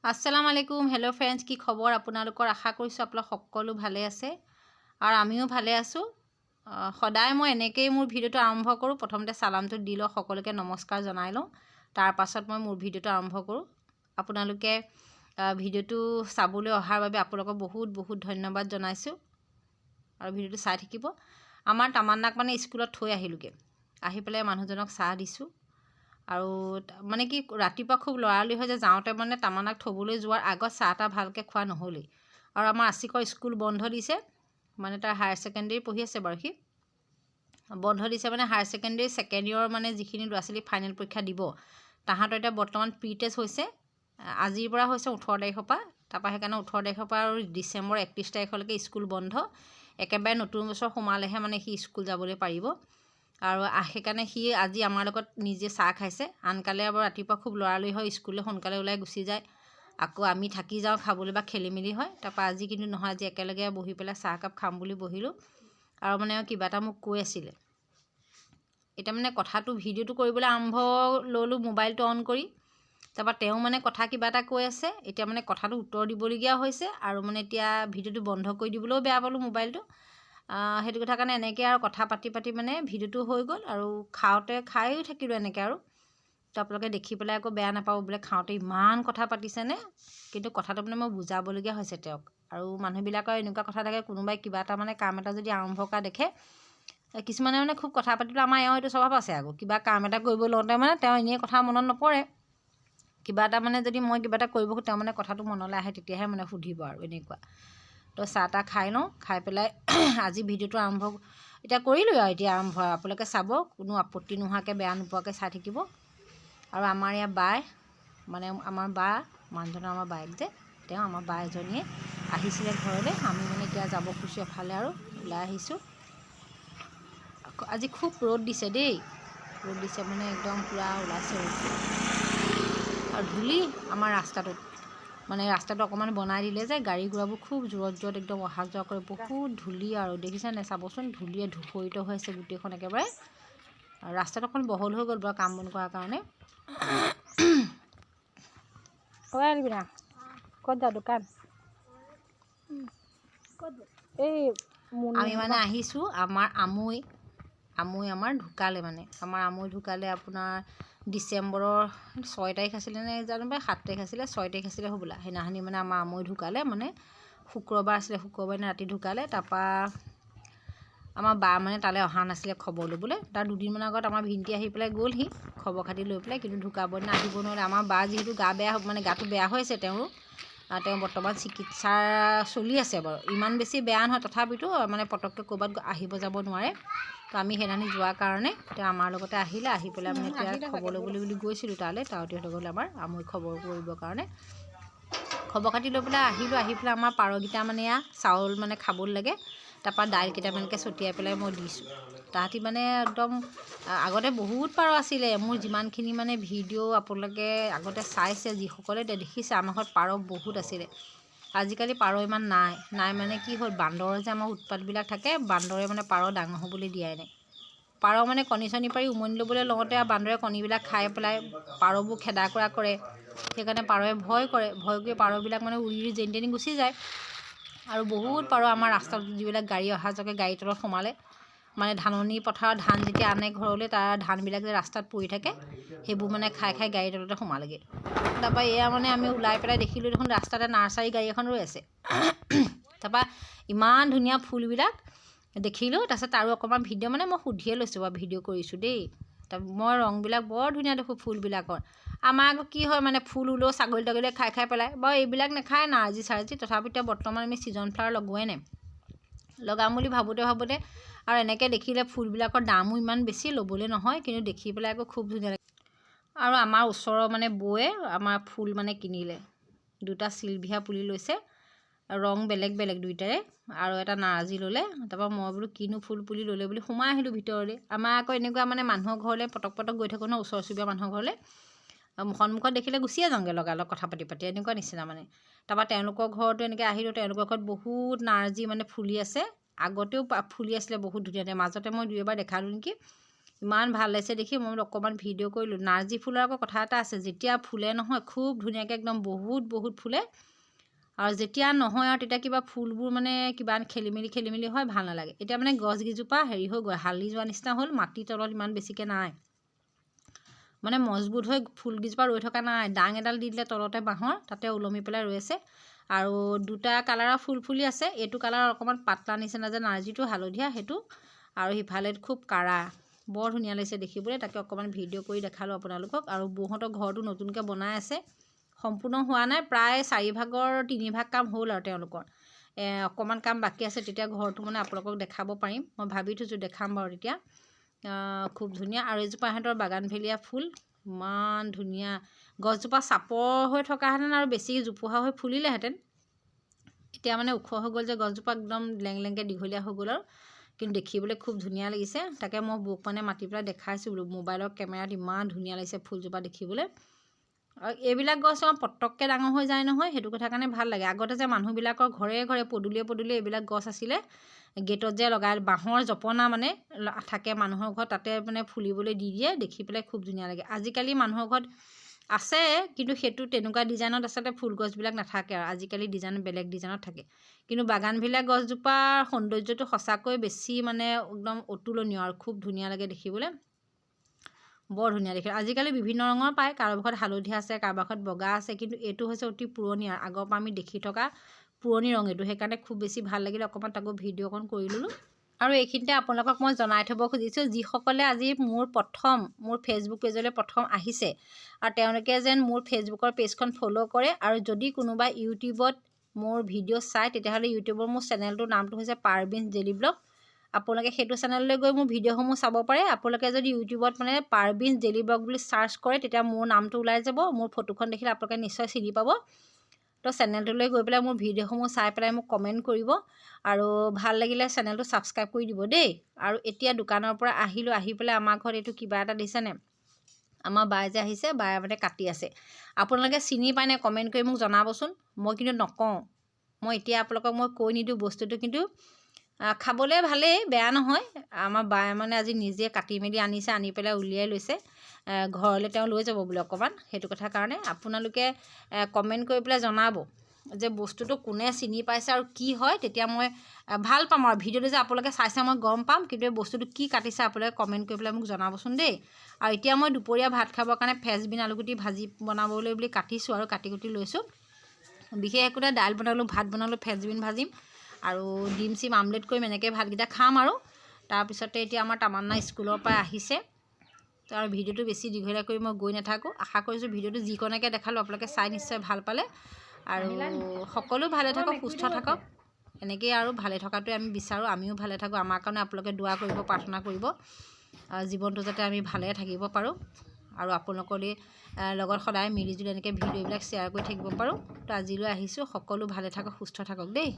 আসসালামু আলাইকুম hello' friends কি খবৰ আপোনালোকৰ আশা কৰিছোঁ আপোনালোক সকলো ভালে আছে আৰু আমিও ভালে আছোঁ সদায় মই এনেকৈ মোৰ ভিডিঅ'টো আৰম্ভ কৰোঁ প্ৰথমতে সালামটো দি লওঁ সকলোকে নমস্কাৰ জনাই লওঁ তাৰ পাছত মই মোৰ ভিডিঅ'টো আৰম্ভ কৰোঁ আপোনালোকে ভিডিঅ'টো চাবলৈ অহাৰ বাবে আপোনালোকক বহুত বহুত ধন্যবাদ জনাইছোঁ আৰু ভিডিঅ'টো চাই থাকিব আমাৰ তামান্নাক মানে স্কুলত থৈ আহিলোগে আহি পেলাই মানুহজনক চাহ দিছোঁ আৰু মানে কি ৰাতিপুৱা খুব লৰালি হৈ যে যাওঁতে মানে তামান্নাক থবলৈ যোৱাৰ আগত চাহটা ভালকৈ খোৱা নহ'লেই আৰু আমাৰ আশিকৰ স্কুল বন্ধ দিছে মানে তাৰ হায়াৰ ছেকেণ্ডেৰী পঢ়ি আছে বাৰু সি বন্ধ দিছে মানে হায়াৰ ছেকেণ্ডেৰী ছেকেণ্ড ইয়েৰ মানে যিখিনি ল'ৰা ছোৱালী ফাইনেল পৰীক্ষা দিব তাহাঁতৰ এতিয়া বৰ্তমান প্ৰি টেষ্ট হৈছে আজিৰ পৰা হৈছে 18 তাৰিখৰ পৰা তাৰপৰা সেইকাৰণে 18 তাৰিখৰ পৰা আৰু ডিচেম্বৰ 31 তাৰিখলৈকে স্কুল বন্ধ একেবাৰে নতুন বছৰ সোমালেহে মানে সি স্কুল যাবলৈ পাৰিব আৰু সেইকাৰণে সি আজি আমাৰ লগত নিজে চাহ খাইছে আনকালে আৰু ৰাতিপুৱা খুব লৰালৰি হয় স্কুললৈ সোনকালে ওলাই গুচি যায় আকৌ আমি থাকি যাওঁ খাবলৈ বা খেলি মেলি হয় তাৰপৰা আজি কিন্তু নহয় আজি একেলগে বহি পেলাই চাহ কাপ খাম বুলি বহিলোঁ আৰু মানে কিবা এটা মোক কৈ আছিলে এটা মানে কথাটো ভিডিঅ'টো কৰিবলৈ আৰম্ভ ল'লোঁ মোবাইলটো অন কৰি তাৰপৰা তেওঁ মানে কথা কিবা এটা কৈ আছে এতিয়া মানে কথাটো উত্তৰ দিবলগীয়া হৈছে আৰু মানে এতিয়া ভিডিঅ'টো বন্ধ কৰি দিবলৈও বেয়া পালোঁ মোবাইলটো সেইটো কথা কাৰণে এনেকৈ আৰু কথা পাতি মানে ভিডিঅ'টো হৈ গ'ল আৰু খায়ো থাকিলোঁ এনেকৈ আৰু তো আপোনালোকে দেখি পেলাই আকৌ বেয়া নাপাব বোলে খাওঁতে ইমান কথা পাতিছেনে কিন্তু কথাটো মানে মই বুজাবলগীয়া হৈছে তেওঁক আৰু মানুহবিলাকৰ এনেকুৱা কথা থাকে কোনোবাই কিবা এটা মানে কাম এটা যদি আৰম্ভ কৰা দেখে কিছুমানে মানে খুব কথা পাতিবলৈ আমাৰ এওঁ এইটো স্বভাৱ আছে আকৌ কিবা কাম এটা কৰিব লওঁতে মানে তেওঁ এনেই কথা মনত নপৰে কিবা এটা মানে যদি মই কিবা এটা কৰিব তেওঁ মানে কথাটো মনলৈ আহে তেতিয়াহে মানে সুধিব আৰু এনেকুৱা তো চাহ তাহ খাই লওঁ খাই পেলাই আজি ভিডিঅ'টো আৰম্ভ এতিয়া কৰিলোঁ আৰু এতিয়া আৰম্ভ আপোনালোকে চাব কোনো আপত্তি নোহোৱাকৈ বেয়া নোপোৱাকৈ চাই থাকিব আৰু আমাৰ ইয়াৰ বাই মানে আমাৰ বা মানুহজনৰ আমাৰ বায়েক যে তেওঁ আমাৰ বা এজনীয়ে আহিছিলে ঘৰলৈ আমি মানে এতিয়া যাব খুজিছোঁ এফালে আৰু ওলাই আহিছোঁ আজি খুব ৰ'দ দিছে দেই ৰ'দ দিছে মানে একদম পূৰা ওলাইছে ৰ'দটো আৰু ধূলি আমাৰ ৰাস্তাটোত মানে ৰাস্তাটো অকণমান বনাই দিলে যে গাড়ী ঘোঁৰাবোৰ খুব জোৰত একদম অহা যোৱা কৰে বহুত ধূলি আৰু দেখিছেনে চাবচোন ধূলিয়ে ধূসৰিত হৈ আছে গোটেইখন একেবাৰে আৰু ৰাস্তাটো অকণ বহল হৈ গ'ল বাৰু কাম বন কৰাৰ কাৰণে আহিবি না ক'ত যা দোকান এই আমি মানে আহিছোঁ আমাৰ আমৈ আমাৰ ঢুকালে মানে আমাৰ আমৈ ঢুকালে আপোনাৰ ডিচেম্বৰৰ 6 তাৰিখ আছিলে নে জানো বা 7 তাৰিখ আছিলে 6 তাৰিখ আছিলে হ'বলা সেইদিনাখনি মানে আমাৰ আমৈ ঢুকালে মানে শুক্ৰবাৰ আছিলে শুক্ৰবাৰ দিনা ৰাতি ঢুকালে তাৰপৰা আমাৰ বা মানে তালৈ অহা নাছিলে খবৰ ল'বলৈ তাৰ দুদিনমানৰ আগত আমাৰ ভিনটি আহি পেলাই গ'লহি খবৰ খাতি লৈ পেলাই কিন্তু ঢুকাব দিনা আহিব নোৱাৰে আমাৰ বা যিহেতু গা বেয়া মানে গাটো বেয়া হৈ আছে তেওঁ বৰ্তমান চিকিৎসা চলি আছে বাৰু ইমান বেছি বেয়া নহয় তথাপিতো মানে পটককৈ ক'ৰবাত আহিব যাব নোৱাৰে তো আমি সেইদিনাখনি যোৱাৰ কাৰণে তেওঁ আমাৰ লগতে আহিলে আহি পেলাই মানে এতিয়া খবৰ ল'বলৈ বুলি গৈছিলোঁ তালৈ তাৱতীহঁতৰ ঘৰলৈ আমাৰ আমৈ খবৰ কৰিবৰ কাৰণে খবৰ খাতি লৈ পেলাই আহিলোঁ আহি পেলাই আমাৰ পাৰকেইটা মানে চাউল মানে খাবলৈ লাগে তাৰপৰা দাইল কেইটামানকৈ ছটিয়াই পেলাই মই দিছোঁ তাহাঁতি মানে একদম আগতে বহুত পাৰ আছিলে মোৰ যিমানখিনি মানে ভিডিঅ' আপোনালোকে আগতে চাইছে যিসকলে দেখিছে আমাৰ ঘৰত পাৰ বহুত আছিলে আজিকালি পাৰ ইমান নাই মানে কি হ'ল বান্দৰৰ যে আমাৰ উৎপাতবিলাক থাকে বান্দৰে মানে পাৰ ডাঙৰ হ'বলৈ দিয়াই নাই পাৰ মানে কণী চণী পাৰি উমনি ল'বলৈ লওঁতে আৰু বান্দৰে কণীবিলাক খাই পেলাই পাৰবোৰ খেদা কৰা কৰে সেইকাৰণে পাৰই ভয় কৰে ভয় কৰি পাৰবিলাক মানে উৰি যেনি তেনি গুচি যায় আৰু বহুত পাৰ আমাৰ ৰাস্তাত যিবিলাক গাড়ী অহা যোৱাকৈ গাড়ীৰ তলত সোমালে মানে ধাননি পথাৰত ধান যেতিয়া আনে ঘৰলৈ তাৰ ধানবিলাক যে ৰাস্তাত পৰি থাকে সেইবোৰ মানে খাই গাড়ীৰ তলতে সোমালেগৈ তাৰপৰা এয়া মানে আমি ওলাই পেলাই দেখিলোঁ দেখোন ৰাস্তাতে নাৰ্চাৰী গাড়ী এখন ৰৈ আছে তাৰপৰা ইমান ধুনীয়া ফুলবিলাক দেখিলোঁ তাৰপিছত আৰু অকণমান ভিডিঅ' মানে মই সুধিয়ে লৈছোঁ বাৰু ভিডিঅ' কৰিছোঁ দেই মই ৰংবিলাক বৰ ধুনীয়া দেখোঁ ফুলবিলাকৰ আমাৰ আকৌ কি হয় মানে ফুল ওলেও ছাগলী তাগলীয়ে খাই পেলাই বাৰু এইবিলাক নাখায় নাৰ্জী চাৰ্জী তথাপিতো বৰ্তমান আমি ছিজন ফ্লাৱাৰ লগোৱাই নাই লগাম বুলি ভাবোঁতে আৰু এনেকৈ দেখিলে ফুলবিলাকৰ দামো ইমান বেছি ল'বলৈ নহয় কিন্তু দেখি পেলাই আকৌ খুব ধুনীয়া লাগে আৰু আমাৰ ওচৰৰ মানে বৌয়ে আমাৰ ফুল মানে কিনিলে দুটা চিলভিয়া পুলি লৈছে ৰং বেলেগ বেলেগ দুইটাৰে আৰু এটা নাৰ্জী ল'লে তাৰপৰা মই বোলো কিনো ফুল পুলি ল'লে বুলি সোমাই আহিলোঁ ভিতৰলৈ আমাৰ আকৌ এনেকুৱা মানে মানুহৰ ঘৰলৈ পটক গৈ থাকোঁ ন ওচৰ চুবুৰীয়া মানুহৰ ঘৰলৈ সন্মুখত দেখিলে গুচিয়ে যাওঁগৈ লগালগ কথা পাতি এনেকুৱা নিচিনা মানে তাৰপৰা তেওঁলোকৰ ঘৰতো এনেকৈ আহিলোঁ তেওঁলোকৰ ঘৰত বহুত নাৰ্জী মানে ফুলি আছে আগতেও ফুলি আছিলে বহুত ধুনীয়া মাজতে মই 2 এবাৰ দেখালোঁ নেকি ইমান ভাল লাগিছে দেখি মই অকণমান ভিডিঅ' কৰিলোঁ। নাৰ্জী ফুলৰ আকৌ কথা এটা আছে, যেতিয়া ফুলে নহয় খুব ধুনীয়াকৈ একদম বহুত ফুলে, আৰু যেতিয়া নহয় আৰু তেতিয়া কিবা ফুলবোৰ মানে কিবা খেলি মেলি হয়, ভাল নালাগে। এতিয়া মানে গছকেইজোপা হেৰি হৈ গ'ল, হালি যোৱা নিচিনা হ'ল, মাটিৰ তলত ইমান বেছিকৈ নাই, মানে মজবুত হৈ ফুলকেইজোপা ৰৈ থকা নাই। ডাং এডাল দি দিলে তলতে বাঁহৰ, তাতে ওলমি পেলাই ৰৈ আছে। আৰু দুটা কালাৰৰ ফুল ফুলি আছে। এইটো কালাৰ অকণমান পাতলা নিচিনা যে নাৰ্জীটো, হালধীয়া সেইটো, আৰু সিফালে খুব কাঢ়া, বৰ ধুনীয়া লাগিছে দেখিবলৈ। তাকে অকণমান ভিডিঅ' কৰি দেখালোঁ আপোনালোকক। আৰু বৌহঁতৰ ঘৰটো নতুনকৈ বনাই আছে, সম্পূৰ্ণ হোৱা নাই, প্ৰায় 4ভাগৰ 3ভাগ কাম হ'ল আৰু তেওঁলোকৰ অকণমান কাম বাকী আছে। তেতিয়া ঘৰটো মানে আপোনালোকক দেখাব পাৰিম, মই ভাবি থৈছোঁ দেখাম বাৰু তেতিয়া। খুব ধুনীয়া। আৰু এজোপা সিহঁতৰ বাগানভেলিয়া ফুল, ইমান ধুনীয়া। গছজোপা চাপৰ হৈ থকাহেঁতেন আৰু বেছি জোপোহা হৈ ফুলিলেহেঁতেন, এতিয়া মানে ওখ হৈ গ'ল যে গছজোপা, একদম লেংকৈ দীঘলীয়া হৈ গ'ল আৰু, কিন্তু দেখিবলৈ খুব ধুনীয়া লাগিছে। তাকে মই বৌক মানে মাতি পেলাই দেখাইছোঁ বোলো, মোবাইলৰ কেমেৰাত ইমান ধুনীয়া লাগিছে ফুলজোপা দেখিবলৈ। আৰু এইবিলাক গছ আমাৰ পটককৈ ডাঙৰ হৈ যায় নহয়, সেইটো কথা কাৰণে ভাল লাগে। আগতে যে মানুহবিলাকৰ ঘৰে ঘৰে পদূলিয়ে এইবিলাক গছ আছিলে, গেটত যে লগাই বাঁহৰ জপনা মানে থাকে মানুহৰ ঘৰত, তাতে মানে ফুলিবলৈ দি দিয়ে, দেখি পেলাই খুব ধুনীয়া লাগে। আজিকালি মানুহৰ ঘৰত আছে, কিন্তু সেইটো তেনেকুৱা ডিজাইনত আচলতে ফুলগছবিলাক নাথাকে, আৰু আজিকালি ডিজাইন বেলেগ ডিজাইনত থাকে। কিন্তু বাগানভিলা গছজোপাৰ সৌন্দৰ্যটো সঁচাকৈ বেছি মানে একদম অতুলনীয়, আৰু খুব ধুনীয়া লাগে দেখিবলৈ, বৰ ধুনীয়া দেখি। আজিকালি বিভিন্ন ৰঙৰ পায়, কাৰোবাৰ ঘৰত হালধীয়া আছে, কাৰোবাৰ ঘৰত বগা আছে, কিন্তু এইটো হৈছে অতি পুৰণি, আগৰ পৰা আমি দেখি থকা পুৰণি ৰং এইটো, সেইকাৰণে খুব বেছি ভাল লাগিলে। অকণমান তাকো ভিডিঅ' অকণ কৰি ল'লোঁ। আৰু এইখিনিতে আপোনালোকক মই জনাই থ'ব খুজিছোঁ, যিসকলে আজি মোৰ ফেচবুক পেজলৈ প্ৰথম আহিছে, আৰু তেওঁলোকে যেন মোৰ ফেচবুকৰ পেজখন ফ'ল' কৰে, আৰু যদি কোনোবা ইউটিউবত মোৰ ভিডিঅ' চায়, তেতিয়াহ'লে ইউটিউবৰ মোৰ চেনেলটোৰ নামটো হৈছে পাৰবিনছ ডেইলি ব্লগ। আপোনালোকে সেইটো চেনেললৈ গৈ মোৰ ভিডিঅ'সমূহ চাব পাৰে। আপোনালোকে যদি ইউটিউবত মানে পাৰবিনছ ডেইলি ব্লগ বুলি চাৰ্চ কৰে, তেতিয়া মোৰ নামটো ওলাই যাব, মোৰ ফটোখন দেখিলে আপোনালোকে নিশ্চয় চিনি পাব। তো চেনেলটোলৈ গৈ পেলাই মোৰ ভিডিঅ'সমূহ চাই পেলাই মোক কমেণ্ট কৰিব, আৰু ভাল লাগিলে চেনেলটো ছাবস্ক্ৰাইব কৰি দিব দেই। আৰু এতিয়া দোকানৰ পৰা আহিলোঁ, আহি পেলাই আমাৰ ঘৰত এইটো কিবা এটা দিছেনে, আমাৰ বাই যে আহিছে, বায়ে মানে কাটি আছে। আপোনালোকে চিনি পায়নে কমেণ্ট কৰি মোক জনাবচোন। মই কিন্তু নকওঁ, মই এতিয়া আপোনালোকক মই কৈ নিদিওঁ বস্তুটো, কিন্তু খাবলৈ ভালেই, বেয়া নহয়। আমাৰ বায়ে মানে আজি নিজে কাটি মেলি আনিছে, আনি পেলাই উলিয়াই লৈছে, ঘৰলৈ তেওঁ লৈ যাব বোলে অকণমান, সেইটো কথা কাৰণে আপোনালোকে কমেণ্ট কৰি পেলাই জনাব যে বস্তুটো কোনে চিনি পাইছে আৰু কি হয়, তেতিয়া মই ভাল পাম। আৰু ভিডিঅ'টো যে আপোনালোকে চাইছে মই গম পাম, কিন্তু এই বস্তুটো কি কাটিছে আপোনালোকে কমেণ্ট কৰি পেলাই মোক জনাবচোন দেই। আৰু এতিয়া মই দুপৰীয়া ভাত খাবৰ কাৰণে ফ্ৰেঞ্চবিন আলুগুটি ভাজি বনাবলৈ বুলি কাটিছোঁ, আৰু কাটি কুটি লৈছোঁ। বিশেষ একো নাই, দাইল বনালোঁ, ভাত বনালোঁ, ফ্ৰেঞ্চবিন ভাজিম, আৰু ডিম চিম আমলেট কৰিম, এনেকৈ ভাতকেইটা খাম। আৰু তাৰপিছতে এতিয়া আমাৰ তামান্না স্কুলৰ পৰা আহিছে, আৰু ভিডিঅ'টো বেছি দীঘলীয়া কৰি মই গৈ নাথাকোঁ। আশা কৰিছোঁ ভিডিঅ'টো যিকণকে দেখালোঁ আপোনালোকে চাই নিশ্চয় ভাল পালে, আৰু সকলো ভালে থাকক, সুস্থ থাকক, এনেকেই আৰু ভালে থকাটোৱে আমি বিচাৰোঁ। আমিও ভালে থাকোঁ, আমাৰ কাৰণে আপোনালোকে দোৱা কৰিব, প্ৰাৰ্থনা কৰিব, জীৱনটো যাতে আমি ভালে থাকিব পাৰোঁ, আৰু আপোনালোকৰ লগত সদায় মিলিজুলি এনেকৈ ভিডিঅ'বিলাক শ্বেয়াৰ কৰি থাকিব পাৰোঁ। তো আজিলৈ আহিছোঁ, সকলো ভালে থাকক, সুস্থ থাকক দেই।